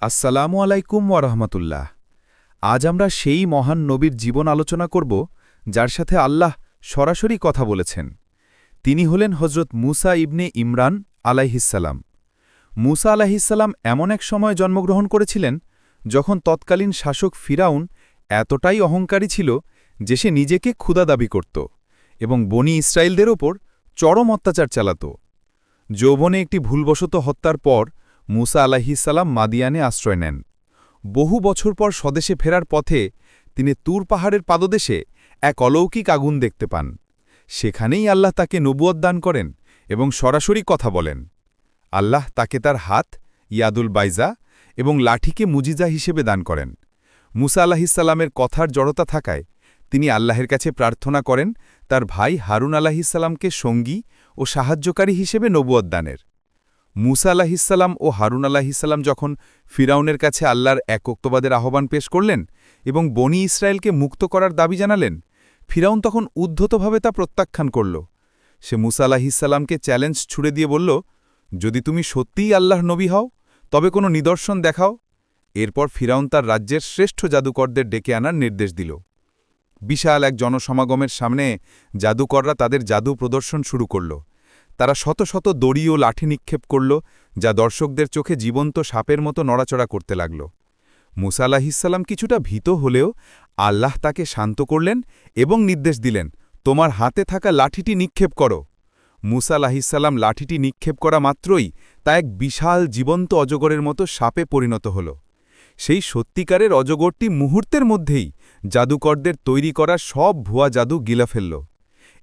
আসসালামু আলাইকুম ওয়ারহমতুল্লাহ। আজ আমরা সেই মহান নবীর জীবন আলোচনা করব যার সাথে আল্লাহ সরাসরি কথা বলেছেন। তিনি হলেন হজরত মুসা ইবনে ইমরান আলাইহিসসালাম। মুসা আলাইহিসসালাম এমন এক সময় জন্মগ্রহণ করেছিলেন যখন তৎকালীন শাসক ফিরাউন এতটাই অহংকারী ছিল যে সে নিজেকে ক্ষুধা দাবি করত এবং বনি ইসরায়েলদের ওপর চরম অত্যাচার চালাত। যৌবনে একটি ভুলবশত হত্যার পর মুসা আলাইহিসসালাম মাদিয়ানে আশ্রয় নেন। বহু বছর পর স্বদেশে ফেরার পথে তিনি তুর পাহাড়ের পাদদেশে এক অলৌকিক আগুন দেখতে পান। সেখানেই আল্লাহ তাকে নবুয়ত দান করেন এবং সরাসরি কথা বলেন। আল্লাহ তাকে তার হাত ইয়াদুল বাইজা এবং লাঠিকে মুজিজা হিসেবে দান করেন। মুসা আলাহিসাল্লামের কথার জড়তা থাকায় তিনি আল্লাহের কাছে প্রার্থনা করেন তার ভাই হারুন আলাহিসাল্লামকে সঙ্গী ও সাহায্যকারী হিসেবে নবুয়ত দানের। মুসা আলাহিসাল্লাম ও হারুন আলাহিসাল্লাম যখন ফিরাউনের কাছে আল্লাহর একত্ববাদের আহ্বান পেশ করলেন এবং বনি ইসরায়েলকে মুক্ত করার দাবি জানালেন, ফিরাউন তখন উদ্ধতভাবে তা প্রত্যাখ্যান করল। সে মুসা আলাহিসাল্লামকে চ্যালেঞ্জ ছুড়ে দিয়ে বলল, যদি তুমি সত্যিই আল্লাহর নবী হও তবে কোনো নিদর্শন দেখাও। এরপর ফিরাউন তার রাজ্যের শ্রেষ্ঠ জাদুকরদের ডেকে আনার নির্দেশ দিল। বিশাল এক জনসমাগমের সামনে জাদুকররা তাদের জাদু প্রদর্শন শুরু করল। তারা শত শত দড়ি ও লাঠি নিক্ষেপ করল, যা দর্শকদের চোখে জীবন্ত সাপের মতো নড়াচড়া করতে লাগল। মুসা আলাহিসাল্লাম কিছুটা ভীত হলেও আল্লাহ তাকে শান্ত করলেন এবং নির্দেশ দিলেন, তোমার হাতে থাকা লাঠিটি নিক্ষেপ করো। মুসা আলাহিসাল্লাম লাঠিটি নিক্ষেপ করা মাত্রই তা এক বিশাল জীবন্ত অজগরের মতো সাপে পরিণত হল। সেই সত্যিকারের অজগরটি মুহূর্তের মধ্যেই জাদুকরদের তৈরি করা সব ভুয়া জাদু গিলা ফেলল।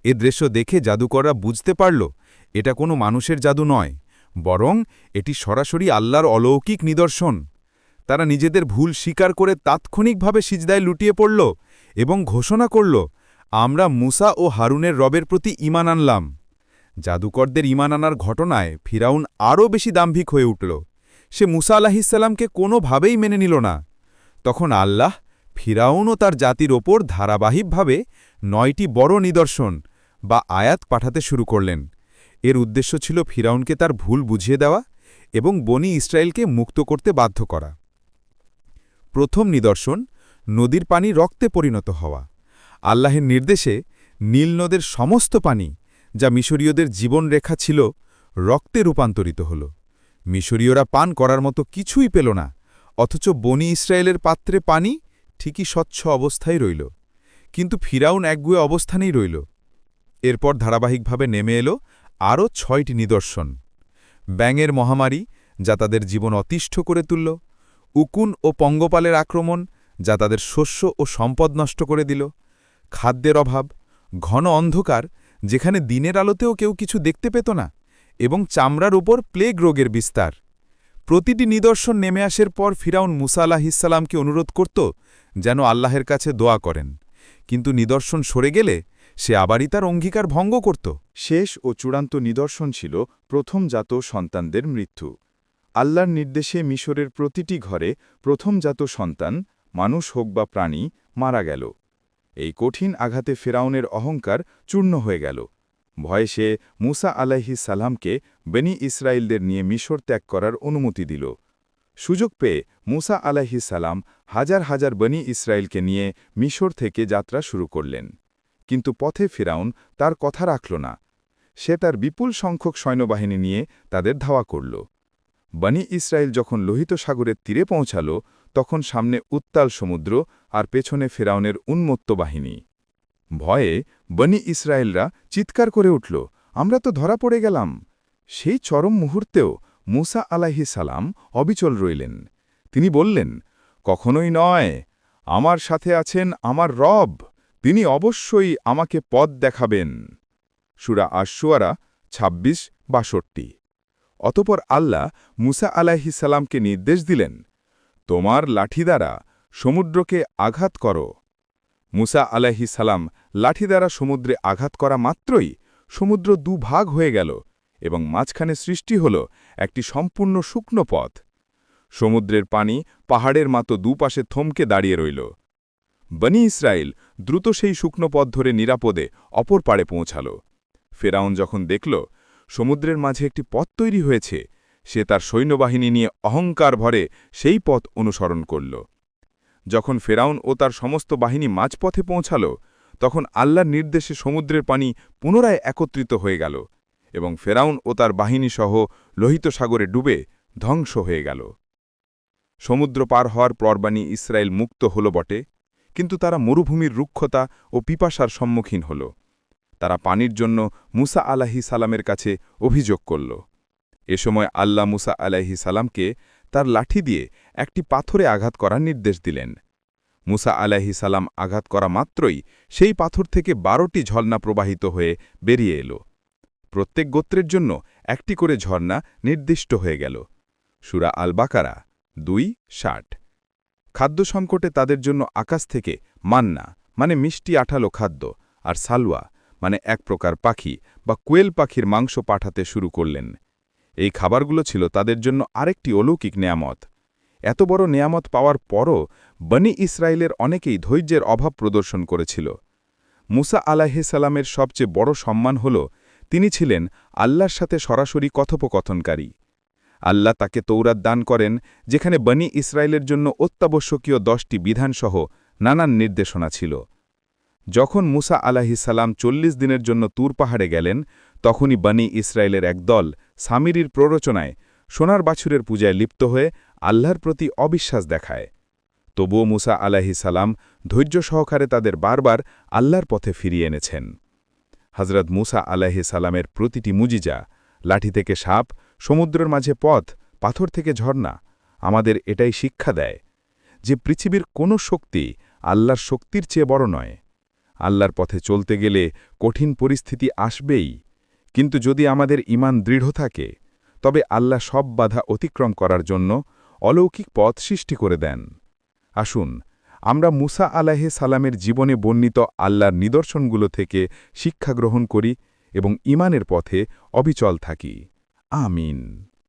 এ দৃশ্য দেখে জাদুকররা বুঝতে পারল এটা কোনো মানুষের জাদু নয়, বরং এটি সরাসরি আল্লাহর অলৌকিক নিদর্শন। তারা নিজেদের ভুল স্বীকার করে তাৎক্ষণিকভাবে সিজদায় লুটিয়ে পড়ল এবং ঘোষণা করল, আমরা মুসা ও হারুনের রবের প্রতি ঈমান আনলাম। জাদুকরদের ঈমান আনার ঘটনায় ফিরাউন আরও বেশি দাম্ভিক হয়ে উঠল। সে মুসা আলাহিসাল্লামকে কোনোভাবেই মেনে নিল না। তখন আল্লাহ ফিরাউন ও তার জাতির ওপর ধারাবাহিকভাবে 9টি বড় নিদর্শন বা আয়াত পাঠাতে শুরু করলেন। এর উদ্দেশ্য ছিল ফিরাউনকে তার ভুল বুঝিয়ে দেওয়া এবং বনি ইসরায়েলকে মুক্ত করতে বাধ্য করা। প্রথম নিদর্শন, নদীর পানি রক্তে পরিণত হওয়া। আল্লাহের নির্দেশে নীল নদের সমস্ত পানি, যা মিশরীয়দের জীবনরেখা ছিল, রক্তে রূপান্তরিত হল। মিশরীয়রা পান করার মতো কিছুই পেল না, অথচ বনি ইসরায়েলের পাত্রে পানি ঠিকই স্বচ্ছ অবস্থায় রইল। কিন্তু ফিরাউন একগুয়ে অবস্থানেই রইল। এরপর ধারাবাহিকভাবে নেমে এলো আরও 6টি নিদর্শন। ব্যাঙের মহামারী, যা তাদের জীবন অতিষ্ঠ করে তুলল। উকুন ও পঙ্গপালের আক্রমণ, যা তাদের শস্য ও সম্পদ নষ্ট করে দিল। খাদ্যের অভাব, ঘন অন্ধকার, যেখানে দিনের আলোতেও কেউ কিছু দেখতে পেত না, এবং চামড়ার উপর প্লেগ রোগের বিস্তার। প্রতিটি নিদর্শন নেমে আসার পর ফিরাউন মুসা আলাহিসাল্লামকে অনুরোধ করত যেন আল্লাহের কাছে দোয়া করেন, কিন্তু নিদর্শন সরে গেলে সে আবারই তার অঙ্গীকার ভঙ্গ করত। শেষ ও চূড়ান্ত নিদর্শন ছিল প্রথমজাত সন্তানদের মৃত্যু। আল্লাহর নির্দেশে মিশরের প্রতিটি ঘরে প্রথমজাত সন্তান, মানুষ হোক বা প্রাণী, মারা গেল। এই কঠিন আঘাতে ফেরাউনের অহংকার চূর্ণ হয়ে গেল। ভয়ে সে মুসা আলাইহিসসালামকে বনি ইসরায়েলদের নিয়ে মিশর ত্যাগ করার অনুমতি দিল। সুযোগ পেয়ে মুসা আলাইহিসসালাম হাজার হাজার বনি ইসরায়েলকে নিয়ে মিশর থেকে যাত্রা শুরু করলেন। কিন্তু পথে ফিরাউন তার কথা রাখল না। সে তার বিপুল সংখ্যক সৈন্যবাহিনী নিয়ে তাদের ধাওয়া করল। বনি ইসরায়েল যখন লোহিত সাগরের তীরে পৌঁছাল, তখন সামনে উত্তাল সমুদ্র আর পেছনে ফিরাউনের উন্মত্ত বাহিনী। ভয়ে বনি ইসরায়েলরা চিৎকার করে উঠল, আমরা তো ধরা পড়ে গেলাম। সেই চরম মুহূর্তেও মুসা আলাইহিসসালাম অবিচল রইলেন। তিনি বললেন, কখনোই নয়, আমার সাথে আছেন আমার রব, তিনি অবশ্যই আমাকে পথ দেখাবেন। সূরা আশ-শুআরা ২৬-৬২। অতঃপর আল্লাহ মুসা আলাইহিসসালামকে নির্দেশ দিলেন, তোমার লাঠি দ্বারা সমুদ্রকে আঘাত করো। মুসা আলাইহিসসালাম লাঠি দ্বারা সমুদ্রে আঘাত করা মাত্রই সমুদ্র দুভাগ হয়ে গেল এবং মাঝখানে সৃষ্টি হল একটি সম্পূর্ণ শুকনো পথ। সমুদ্রের পানি পাহাড়ের মতো দুপাশে থমকে দাঁড়িয়ে রইল। বনি ইসরায়েল দ্রুত সেই শুকনো পথ ধরে নিরাপদে অপর পাড়ে পৌঁছাল। ফেরাউন যখন দেখল সমুদ্রের মাঝে একটি পথ তৈরি হয়েছে, সে তার সৈন্যবাহিনী নিয়ে অহংকার ভরে সেই পথ অনুসরণ করল। যখন ফেরাউন ও তার সমস্ত বাহিনী মাঝপথে পৌঁছাল, তখন আল্লাহর নির্দেশে সমুদ্রের পানি পুনরায় একত্রিত হয়ে গেল এবং ফেরাউন ও তার বাহিনীসহ লোহিত সাগরে ডুবে ধ্বংস হয়ে গেল। সমুদ্র পার হওয়ার পর বনী ইসরায়েল মুক্ত হল বটে, কিন্তু তারা মরুভূমির রুক্ষতা ও পিপাসার সম্মুখীন হল। তারা পানির জন্য মুসা আলাইহিস সালামের কাছে অভিযোগ করল। এ সময় আল্লাহ মুসা আলাইহিস সালামকে তার লাঠি দিয়ে একটি পাথরে আঘাত করার নির্দেশ দিলেন। মুসা আলাইহিস সালাম আঘাত করা মাত্রই সেই পাথর থেকে 12টি ঝর্ণা প্রবাহিত হয়ে বেরিয়ে এলো। প্রত্যেক গোত্রের জন্য একটি করে ঝর্ণা নির্দিষ্ট হয়ে গেল। সূরা আল বাকারা 2:60। খাদ্য সংকটে তাদের জন্য আকাশ থেকে মান্না মানে মিষ্টি আঠালো খাদ্য আর সালওয়া মানে এক প্রকার পাখি বা কোয়েল পাখির মাংস পাঠাতে শুরু করলেন। এই খাবারগুলো ছিল তাদের জন্য আরেকটি অলৌকিক নেয়ামত। এত বড় নেয়ামত পাওয়ার পরও বনী ইসরায়েলের অনেকেই ধৈর্যের অভাব প্রদর্শন করেছিল। মুসা আলাইহিস সালামের সবচেয়ে বড় সম্মান হল তিনি ছিলেন আল্লাহর সাথে সরাসরি কথোপকথনকারী। আল্লাহ তাকে তৌরাত দান করেন, যেখানে বনী ইসরায়েলের জন্য অত্যাবশ্যকীয় 10টি বিধানসহ নানান নির্দেশনা ছিল। যখন মুসা আলাইহিস সালাম 40 দিনের জন্য তুর পাহাড়ে গেলেন, তখনই বনী ইসরায়েলের এক দল সামিরির প্ররোচনায় সোনার বাছুরের পূজায় লিপ্ত হয়ে আল্লাহর প্রতি অবিশ্বাস দেখায়। তবুও মুসা আলাইহিস সালাম ধৈর্য সহকারে তাদের বারবার আল্লাহর পথে ফিরিয়ে এনেছেন। হজরত মুসা আলাইহিস সালামের প্রতিটি মুজিজা, লাঠি থেকে সাপ, সমুদ্রের মাঝে পথ, পাথর থেকে ঝর্ণা, আমাদের এটাই শিক্ষা দেয় যে পৃথিবীর কোনো শক্তি আল্লাহর শক্তির চেয়ে বড় নয়। আল্লাহর পথে চলতে গেলে কঠিন পরিস্থিতি আসবেই, কিন্তু যদি আমাদের ঈমান দৃঢ় থাকে, তবে আল্লাহ সব বাধা অতিক্রম করার জন্য অলৌকিক পথ সৃষ্টি করে দেন। আসুন আমরা মুসা আলাইহিস সালামের জীবনে বর্ণিত আল্লাহর নিদর্শনগুলো থেকে শিক্ষা গ্রহণ করি এবং ঈমানের পথে অবিচল থাকি। আমিন।